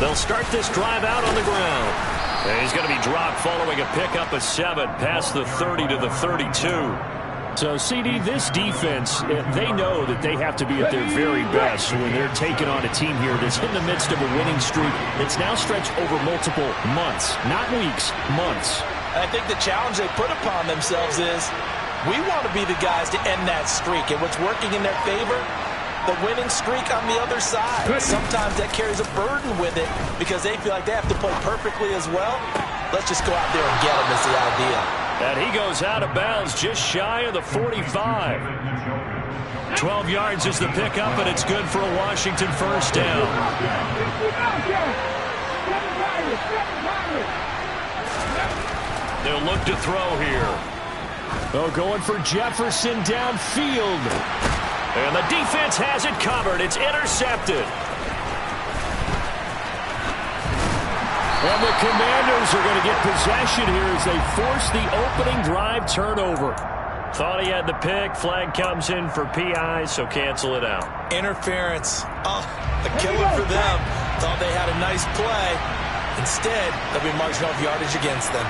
They'll start this drive out on the ground. And he's going to be dropped following a pickup of 7 past the 30 to the 32. So, CD, this defense, they know that they have to be at their very best when they're taking on a team here that's in the midst of a winning streak that's now stretched over multiple months, not weeks, months. I think the challenge they put upon themselves is we want to be the guys to end that streak. And what's working in their favor? The winning streak on the other side. Sometimes that carries a burden with it because they feel like they have to play perfectly as well. Let's just go out there and get them is the idea. And he goes out of bounds just shy of the 45. 12 yards is the pickup, and it's good for a Washington first down. They'll look to throw here. Oh, going for Jefferson downfield. And the defense has it covered. It's intercepted. And the Commanders are going to get possession here as they force the opening drive turnover. Thought he had the pick. Flag comes in for PI, so cancel it out. Interference. Oh, a killer for them. Thought they had a nice play. Instead, they'll be marching off yardage against them.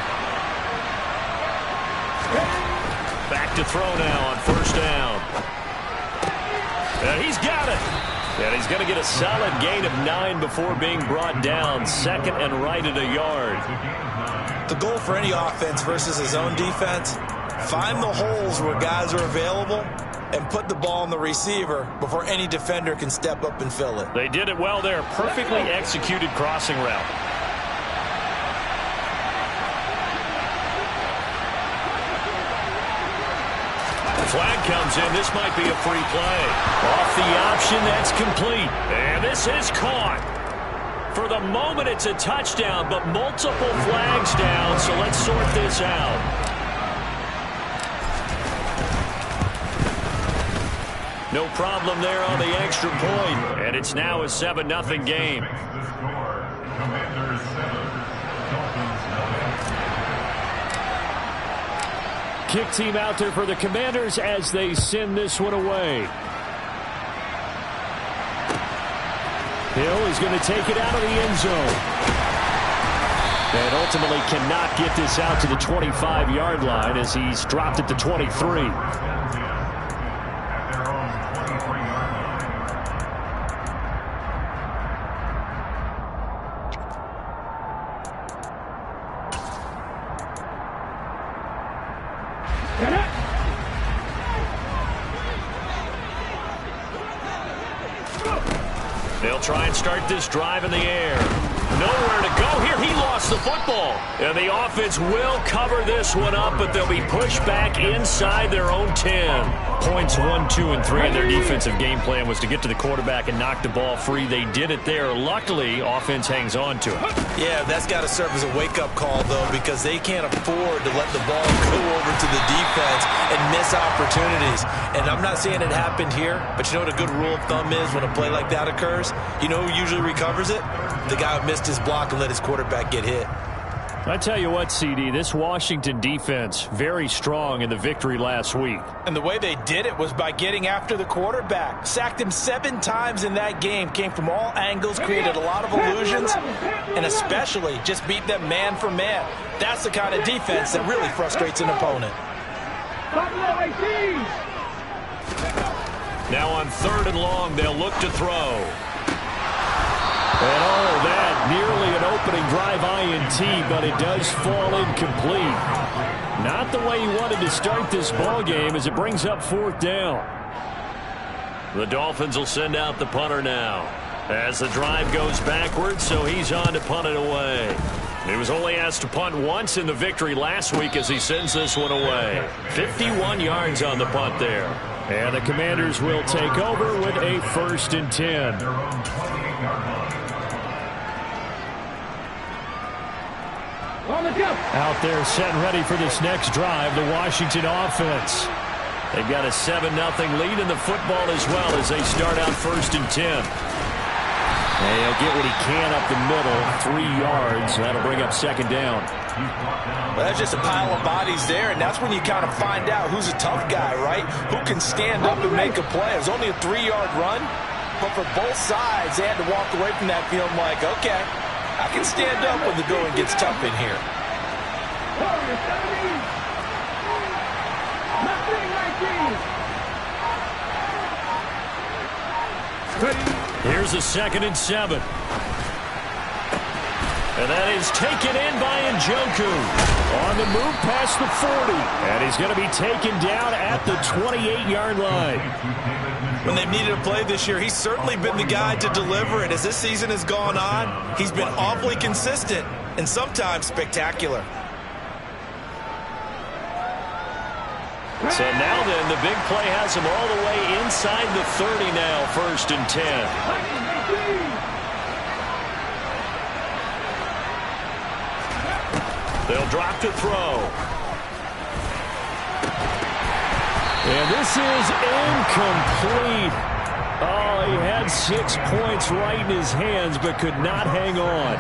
Back to throw now on first down. And he's got it. And he's going to get a solid gain of 9 before being brought down. Second and right at a yard. The goal for any offense versus his own defense, find the holes where guys are available and put the ball on the receiver before any defender can step up and fill it. They did it well there. Perfectly executed crossing route. Flag comes in. This might be a free play. Off the option, that's complete. And this is caught. For the moment, it's a touchdown, but multiple flags down, so let's sort this out. No problem there on the extra point, and it's now a 7-0 game. Kick team out there for the Commanders as they send this one away. Hill is going to take it out of the end zone. And ultimately cannot get this out to the 25-yard line as he's dropped at the 23. They'll try and start this drive in the air. Nowhere to go here. He lost the football. And the offense will cover this one up, but they'll be pushed back inside their own 10. Points 1, 2, and 3 in their defensive game plan was to get to the quarterback and knock the ball free. They did it there. Luckily, offense hangs on to it. Yeah, that's got to serve as a wake-up call, though, because they can't afford to let the ball go over to the defense and miss opportunities. And I'm not saying it happened here, but you know what a good rule of thumb is when a play like that occurs? You know who usually recovers it? The guy who missed his block and let his quarterback get hit. I tell you what, CD, this Washington defense, very strong in the victory last week. And the way they did it was by getting after the quarterback. Sacked him 7 times in that game. Came from all angles, created a lot of illusions, and especially just beat them man for man. That's the kind of defense that really frustrates an opponent. Now on 3rd and long, they'll look to throw. And oh, that nearly an opening drive INT, but it does fall incomplete. Not the way he wanted to start this ball game as it brings up 4th down. The Dolphins will send out the punter now as the drive goes backwards, so he's on to punt it away. He was only asked to punt once in the victory last week as he sends this one away. 51 yards on the punt there. And the Commanders will take over with a 1st and 10. Out there set and ready for this next drive, the Washington offense. They've got a 7-0 lead in the football as well as they start out 1st and 10. And he'll get what he can up the middle, 3 yards. That'll bring up 2nd down. Well, that's just a pile of bodies there, and that's when you kind of find out who's a tough guy, right? Who can stand up and make a play. It was only a 3-yard run, but for both sides, they had to walk away from that feeling like, okay, I can stand up when the going gets tough in here. Here's a 2nd and 7. And that is taken in by Njoku. On the move past the 40. And he's going to be taken down at the 28-yard line. When they've needed a play this year, he's certainly been the guy to deliver it. As this season has gone on, he's been awfully consistent and sometimes spectacular. So now then, the big play has him all the way inside the 30 now, 1st and 10. They'll drop to throw. And this is incomplete. Oh, he had 6 points right in his hands, but could not hang on.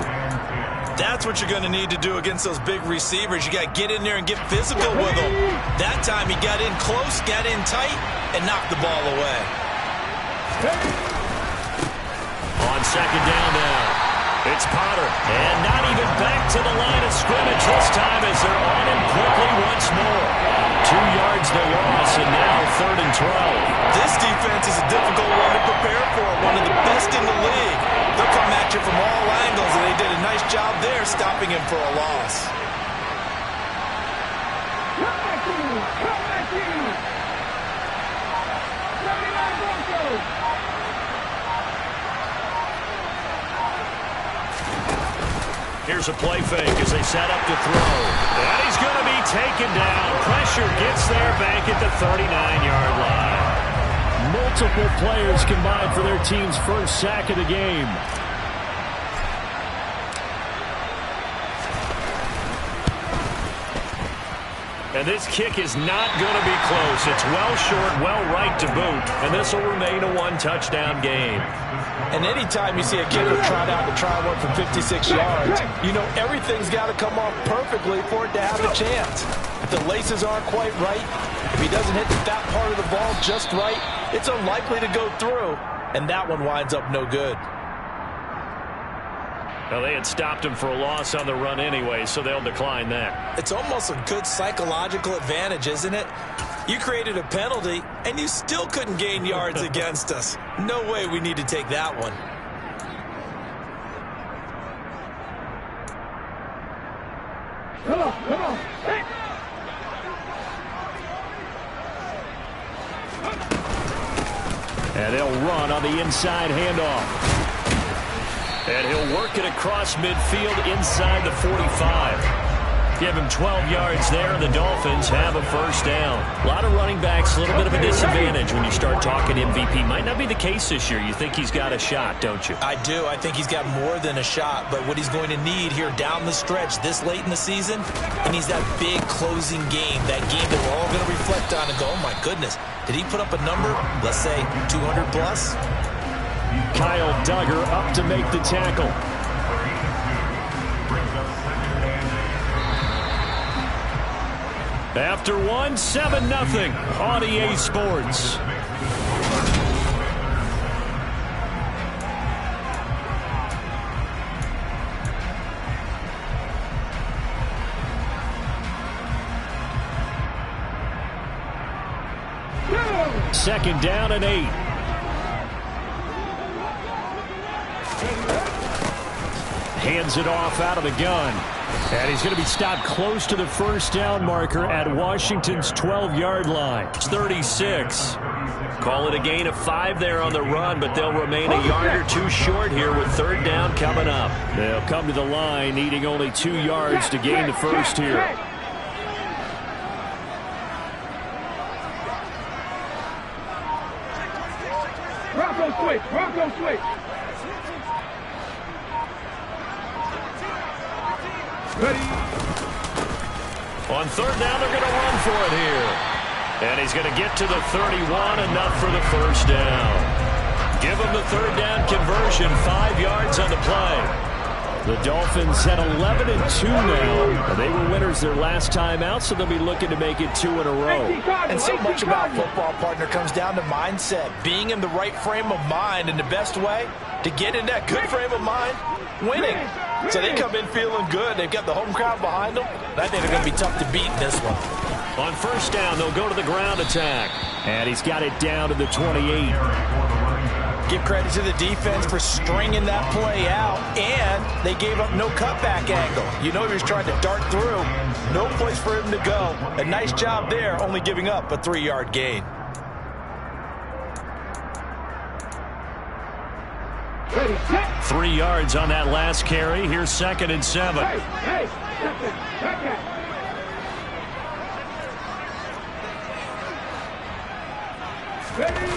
That's what you're going to need to do against those big receivers. You got to get in there and get physical with them. That time he got in close, got in tight, and knocked the ball away. On 2nd down now, it's Potter. And not even back to the line of scrimmage this time as they're on him quickly once more. 2 yards the loss, and now 3rd and 12. This defense is a difficult one to prepare for, one of the best in the league. They'll come at you from all angles, and they did a nice job there stopping him for a loss. Here's a play fake as they set up to throw. And he's going to be taken down. Pressure gets there back at the 39-yard line. Multiple players combined for their team's first sack of the game. And this kick is not going to be close. It's well short, well right to boot. And this will remain a 1-touchdown game. And anytime you see a kicker trot out to try one from 56 yards, you know everything's got to come off perfectly for it to have a chance. If the laces aren't quite right, if he doesn't hit that part of the ball just right, it's unlikely to go through. And that one winds up no good. Well, they had stopped him for a loss on the run anyway, so they'll decline that. It's almost a good psychological advantage, isn't it? You created a penalty, and you still couldn't gain yards against us. No way we need to take that one. Come on. Hey. And they'll run on the inside handoff. And he'll work it across midfield inside the 45. Give him 12 yards there. The Dolphins have a first down. A lot of running backs, a little bit of a disadvantage when you start talking MVP. Might not be the case this year. You think he's got a shot, don't you? I do. I think he's got more than a shot. But what he's going to need here down the stretch this late in the season, he needs that big closing game, that game that we're all going to reflect on and go, oh, my goodness, did he put up a number, let's say, 200 plus? Kyle Duggar up to make the tackle. After one, 7-0 on EA Sports. Second down and 8. Hands it off out of the gun. And he's going to be stopped close to the first down marker at Washington's 12-yard line. It's 36. Call it a gain of 5 there on the run, but they'll remain a yard or two short here with third down coming up. They'll come to the line needing only 2 yards to gain the first here. Bronco switch. Ready. On third down, they're going to run for it here. And he's going to get to the 31, enough for the first down. Give him the third down conversion, 5 yards on the play. The Dolphins at 11-2 now. They were winners their last time out, so they'll be looking to make it 2 in a row. And so much about football, partner, comes down to mindset. Being in the right frame of mind, and the best way, to get in that good frame of mind, winning. So they come in feeling good. They've got the home crowd behind them. I think they're going to be tough to beat in this one. On first down, they'll go to the ground attack. And he's got it down to the 28. Give credit to the defense for stringing that play out, and they gave up no cutback angle. You know he was trying to dart through. No place for him to go. A nice job there, only giving up a 3-yard gain. Ready, set. 3 yards on that last carry. Here's 2nd and 7. Hey, second, second. Ready.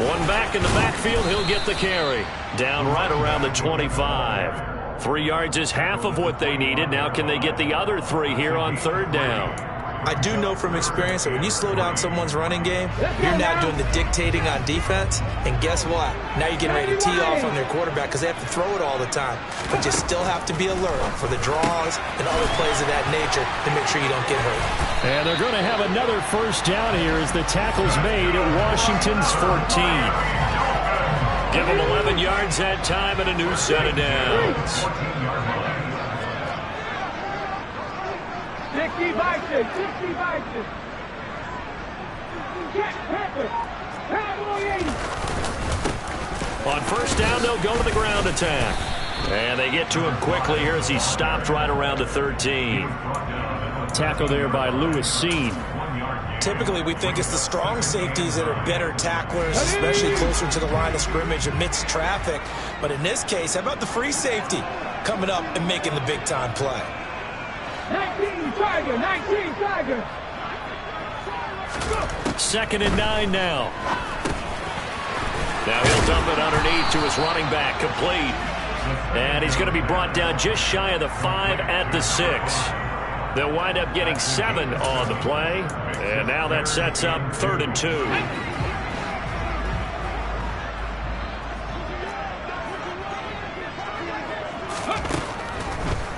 One back in the backfield. He'll get the carry. Down right around the 25. 3 yards is half of what they needed. Now can they get the other 3 here on 3rd down? I do know from experience that when you slow down someone's running game, you're now doing the dictating on defense. And guess what? Now you're getting ready to tee off on their quarterback because they have to throw it all the time. But you still have to be alert for the draws and other plays of that nature to make sure you don't get hurt. And they're going to have another first down here as the tackle's made at Washington's 14. Give them 11 yards that time and a new set of downs. 60 Bison, 60 Bison. Get Pepper. Cowboy 80. On first down, they'll go to the ground attack. And they get to him quickly here as he stopped right around the 13. Tackle there by Lewis Seen. Typically, we think it's the strong safeties that are better tacklers, especially closer to the line of scrimmage amidst traffic. But in this case, how about the free safety coming up and making the big-time play? 19 Tiger, 19 Tiger. 2nd and 9 now. Now he'll dump it underneath to his running back, complete. And he's going to be brought down just shy of the 5 at the 6. They'll wind up getting 7 on the play. And now that sets up 3rd and 2.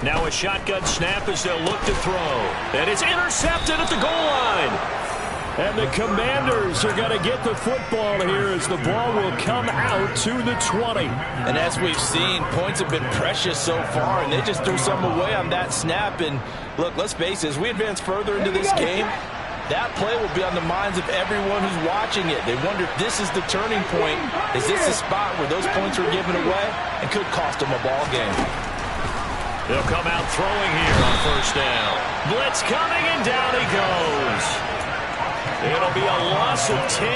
Now a shotgun snap as they'll look to throw. And it's intercepted at the goal line. And the Commanders are going to get the football here as the ball will come out to the 20. And as we've seen, points have been precious so far, and they just threw some away on that snap. And look, let's face it, as we advance further into this game, that play will be on the minds of everyone who's watching it. They wonder if this is the turning point. Is this the spot where those points were given away and could cost them a ball game? They'll come out throwing here on first down. Blitz coming, and down he goes. It'll be a loss of 10,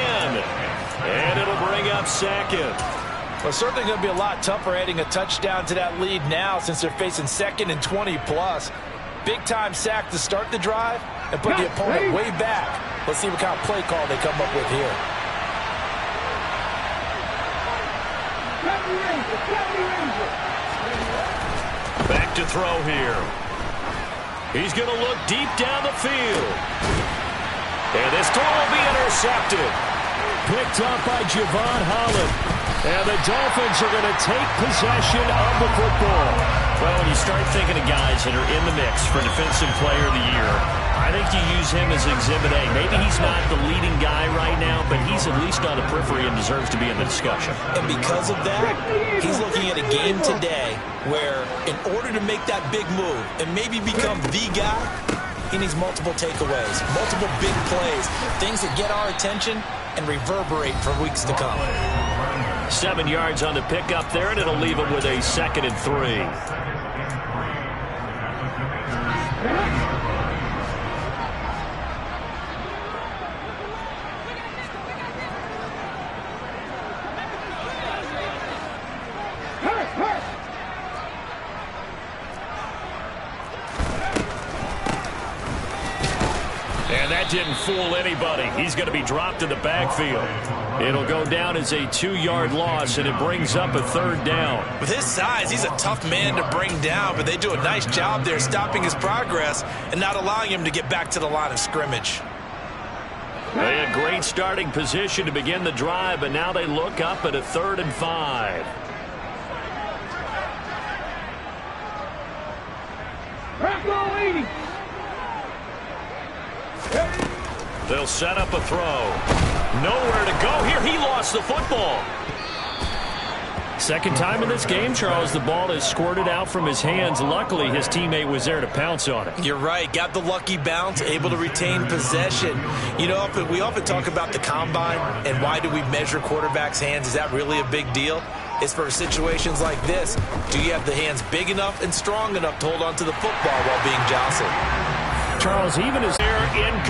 and it'll bring up 2nd. Well, certainly going to be a lot tougher adding a touchdown to that lead now since they're facing 2nd and 20+. Big-time sack to start the drive and put the opponent way back. Let's see what kind of play call they come up with here. Back to throw here. He's going to look deep down the field. And this throw will be intercepted. Picked up by Javon Holland. And the Dolphins are going to take possession of the football. Well, when you start thinking of guys that are in the mix for Defensive Player of the Year, I think you use him as Exhibit A. Maybe he's not the leading guy right now, but he's at least on the periphery and deserves to be in the discussion. And because of that, he's looking at a game today where in order to make that big move and maybe become the guy, he needs multiple takeaways, multiple big plays, things that get our attention and reverberate for weeks to come. 7 yards on the pickup there, and it'll leave him with a 2nd and 3. And that didn't fool anybody. He's going to be dropped in the backfield. It'll go down as a 2-yard loss, and it brings up a 3rd down. With his size, he's a tough man to bring down, but they do a nice job there stopping his progress and not allowing him to get back to the line of scrimmage. They had great starting position to begin the drive, and now they look up at a 3rd and 5. Bravo 80. They'll set up a throw. Nowhere to go here. He lost the football. Second time in this game, Charles, the ball is squirted out from his hands. Luckily, his teammate was there to pounce on it. You're right. Got the lucky bounce, able to retain possession. You know, we often talk about the combine and why do we measure quarterbacks' hands. Is that really a big deal? It's for situations like this. Do you have the hands big enough and strong enough to hold on to the football while being jostled? Charles, even as they're in